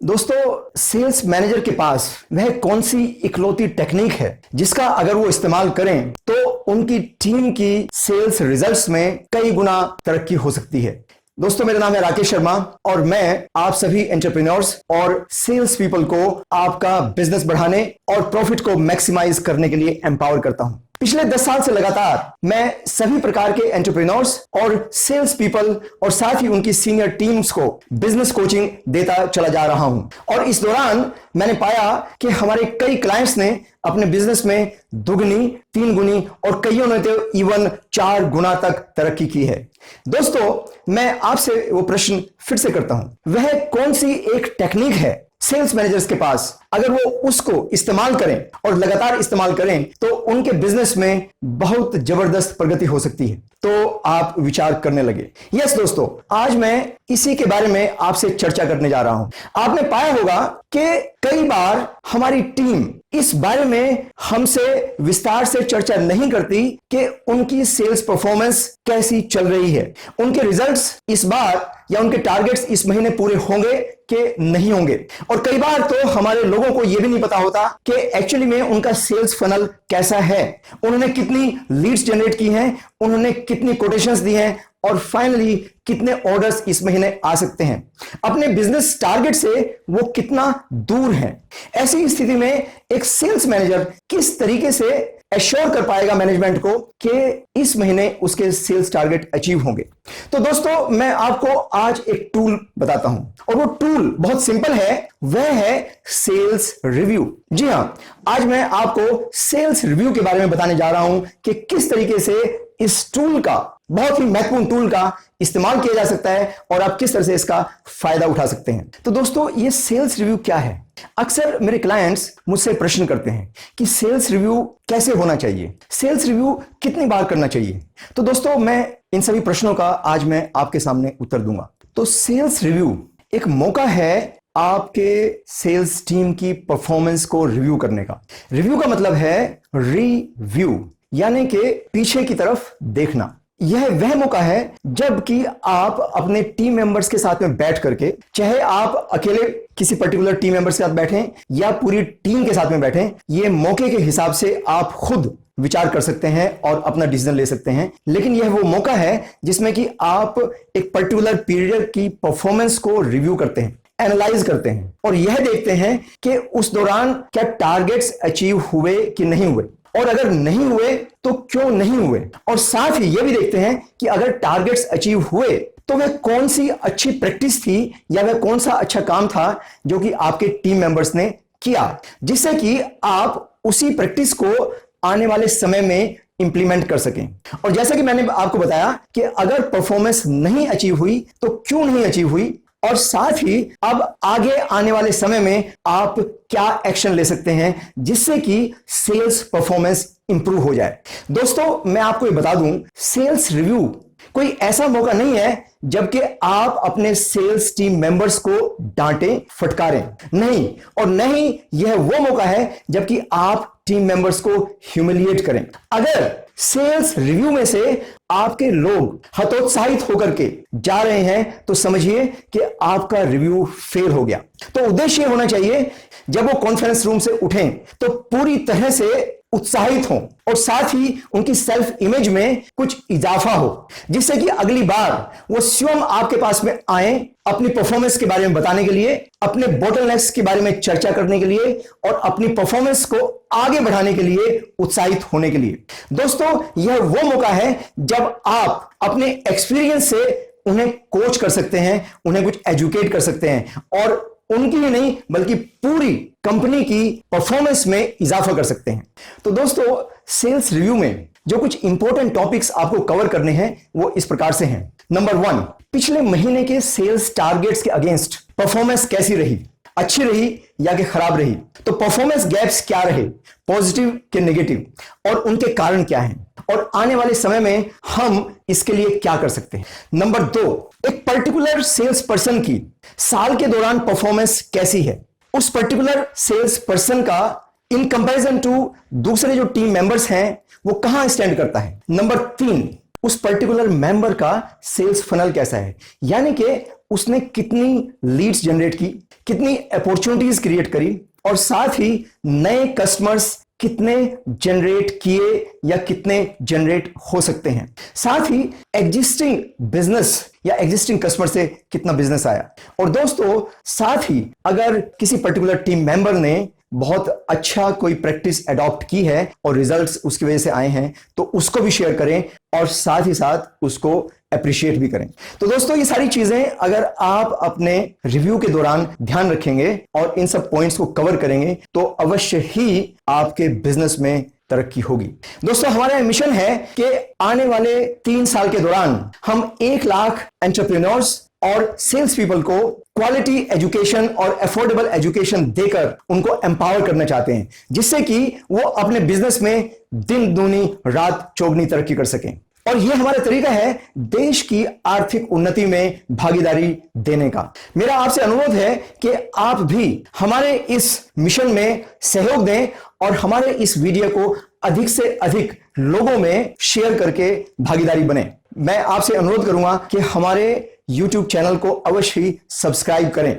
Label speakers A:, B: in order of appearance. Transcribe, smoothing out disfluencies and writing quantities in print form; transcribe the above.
A: दोस्तों, sales manager के पास वह कौन सी इकलौती टेक्निक है जिसका अगर वो इस्तेमाल करें तो उनकी टीम की सेल्स रिजल्ट्स में कई गुना तरक्की हो सकती है। दोस्तों, मेरा नाम है राकेश शर्मा और मैं आप सभी एंटरप्रेन्योर्स और सेल्स पीपल को आपका बिजनेस बढ़ाने और प्रॉफिट को मैक्सिमाइज करने के लिए एम्पावर करता हूं। पिछले 10 साल से लगातार मैं सभी प्रकार के एंटरप्रेन्योर्स और सेल्स पीपल और साथ ही उनकी सीनियर टीम्स को बिजनेस कोचिंग देता चला जा रहा हूं और इस दौरान मैंने पाया कि हमारे कई क्लाइंट्स ने अपने बिजनेस में दुगनी, 3 गुनी और कईयों ने तो इवन 4 गुना तक तरक्की की है। दोस्तों, मैं आपसे वो प्रश्न फिर से करता हूं, वह कौन सी एक टेक्निक है सेल्स मैनेजर्स के पास, अगर वो उसको इस्तेमाल करें और लगातार इस्तेमाल करें तो उनके बिजनेस में बहुत जबरदस्त प्रगति हो सकती है। तो आप विचार करने लगे। यस दोस्तों, आज मैं इसी के बारे में आपसे चर्चा करने जा रहा हूं। आपने पाया होगा कि कई बार हमारी टीम इस बारे में हमसे विस्तार से चर्चा नहीं करती कि उनकी सेल्स परफॉर्मेंस कैसी चल रही है, उनके रिजल्ट्स इस बार या उनके टारगेट्स इस महीने पूरे होंगे कि नहीं होंगे। और कई बार तो हमारे लोगों को यह भी नहीं पता होता कि एक्चुअली में उनका सेल्स फनल कैसा है, उन्होंने कितनी लीड्स जनरेट की हैं, उन्होंने कितनी कोटेशंस दी हैं और फाइनली कितने ऑर्डर्स इस महीने आ सकते हैं, अपने बिजनेस टारगेट से वो कितना दूर है। ऐसी स्थिति में एक सेल्स मैनेजर किस तरीके से एश्योर कर पाएगा मैनेजमेंट को कि इस महीने उसके सेल्स टारगेट अचीव होंगे। तो दोस्तों, मैं आपको आज एक टूल बताता हूं और वो टूल बहुत सिंपल है, वह है सेल्स रिव्यू। जी हां, आज मैं आपको सेल्स रिव्यू के बारे में बताने जा रहा हूं कि किस तरीके से इस टूल का, बहुत ही महत्वपूर्ण टूल का इस्तेमाल किया जा सकता है और आप किस तरह से इसका फायदा उठा सकते हैं। तो दोस्तों, ये सेल्स रिव्यू क्या है? अक्सर मेरे क्लाइंट्स मुझसे प्रश्न करते हैं कि सेल्स रिव्यू कैसे होना चाहिए, सेल्स रिव्यू कितनी बार करना चाहिए। तो दोस्तों, मैं इन सभी प्रश्नों का आज मैं आपके सामने उत्तर दूंगा। तो सेल्स रिव्यू एक मौका है आपके सेल्स टीम की परफॉर्मेंस को रिव्यू करने का। रिव्यू का मतलब है रिव्यू, यानी कि पीछे की तरफ देखना। यह वह मौका है जबकि आप अपने टीम मेंबर्स के साथ में बैठ करके, चाहे आप अकेले किसी पर्टिकुलर टीम मेंबर्स के साथ बैठें या पूरी टीम के साथ में बैठें, यह मौके के हिसाब से आप खुद विचार कर सकते हैं और अपना डिसीजन ले सकते हैं। लेकिन यह वो मौका है जिसमें कि आप एक पर्टिकुलर पीरियड की परफॉर्मेंस को रिव्यू करते हैं, एनालाइज करते हैं और यह देखते हैं कि उस दौरान क्या टारगेट्स अचीव हुए कि नहीं हुए, और अगर नहीं हुए तो क्यों नहीं हुए, और साथ ही यह भी देखते हैं कि अगर टारगेट्स अचीव हुए तो वह कौन सी अच्छी प्रैक्टिस थी या वह कौन सा अच्छा काम था जो कि आपके टीम मेंबर्स ने किया, जिससे कि आप उसी प्रैक्टिस को आने वाले समय में इंप्लीमेंट कर सकें। और जैसा कि मैंने आपको बताया कि अगर परफॉर्मेंस नहीं अचीव हुई तो क्यों नहीं अचीव हुई, और साथ ही अब आगे आने वाले समय में आप क्या एक्शन ले सकते हैं जिससे कि सेल्स परफॉर्मेंस इंप्रूव हो जाए। दोस्तों, मैं आपको ये बता दूं, सेल्स रिव्यू कोई ऐसा मौका नहीं है जबकि आप अपने सेल्स टीम मेंबर्स को डांटें, फटकारें, नहीं, और नहीं यह वो मौका है जबकि आप टीम मेंबर्स को ह्यूमिलिएट करें। अगर सेल्स रिव्यू में से आपके लोग हतोत्साहित होकर के जा रहे हैं तो समझिए कि आपका रिव्यू फेल हो गया। तो उद्देश्य होना चाहिए जब वो कॉन्फ्रेंस रूम से उठें तो पूरी तरह से उत्साहित हों और साथ ही उनकी सेल्फ इमेज में कुछ इजाफा हो, जिससे कि अगली बार वो स्वयं आपके पास में आए अपनी परफॉर्मेंस के बारे में बताने के लिए, अपने बॉटलनेक्स के बारे में चर्चा करने के लिए और अपनी परफॉर्मेंस को आगे बढ़ाने के लिए उत्साहित होने के लिए। दोस्तों, यह वो मौका है जब आप अपने एक्सपीरियंस से उन्हें कोच कर सकते हैं, उन्हें कुछ एजुकेट कर सकते हैं और उनकी ही नहीं बल्कि पूरी कंपनी की परफॉर्मेंस में इजाफा कर सकते हैं। तो दोस्तों, सेल्स रिव्यू में जो कुछ इंपॉर्टेंट टॉपिक्स आपको कवर करने हैं वो इस प्रकार से हैं। नंबर 1, पिछले महीने के सेल्स टारगेट्स के अगेंस्ट परफॉर्मेंस कैसी रही, अच्छी रही या कि खराब रही, तो परफॉर्मेंस गैप्स क्या रहे, पॉजिटिव के नेगेटिव, और उनके कारण क्या हैं, और आने वाले समय में हम इसके लिए क्या कर सकते हैं। नंबर 2, एक पर्टिकुलर सेल्स पर्सन की साल के दौरान परफॉर्मेंस कैसी है, उस पर्टिकुलर सेल्स पर्सन का इन कंपैरिजन टू दूसरे जो टीम मेंबर्स हैं वो कहां स्टैंड करता है। नंबर 3, उस पर्टिकुलर मेंबर का सेल्स फनल कैसा है, यानी कि उसने कितनी लीड्स जनरेट की, कितनी अपॉर्चुनिटीज क्रिएट करी, और साथ ही नए कस्टमर्स कितने जनरेट किए या कितने जनरेट हो सकते हैं, साथ ही एग्जिस्टिंग बिजनेस या एग्जिस्टिंग कस्टमर से कितना बिजनेस आया। और दोस्तों साथ ही अगर किसी पर्टिकुलर टीम मेंबर ने बहुत अच्छा कोई प्रैक्टिस अडॉप्ट की है और रिजल्ट्स उसकी वजह से आए हैं तो उसको भी शेयर करें और साथ ही साथ उसको अप्रिशिएट भी करें। तो दोस्तों ये सारी चीजें अगर आप अपने रिव्यू के दौरान ध्यान रखेंगे और इन सब पॉइंट्स को कवर करेंगे तो अवश्य ही आपके बिजनेस में तरक्की होगी। दोस्तों हमारा मिशन है कि आने वाले 3 साल के दौरान हम 1 लाख एंटरप्रेन्योर्स और सेल्स पीपल को क्वालिटी एजुकेशन और अफोर्डेबल एजुकेशन देकर उनको एम्पावर करना चाहते हैं, जिससे कि वो अपने बिजनेस में दिन दूनी रात चौगनी तरक्की कर सकें। और यह हमारा तरीका है देश की आर्थिक उन्नति में भागीदारी देने का। मेरा आपसे अनुरोध है कि आप भी हमारे इस मिशन में सहयोग दें और हमारे इस वीडियो को अधिक से अधिक लोगों में शेयर करके भागीदारी बने। मैं आपसे अनुरोध करूंगा कि हमारे YouTube चैनल को अवश्य ही सब्सक्राइब करें।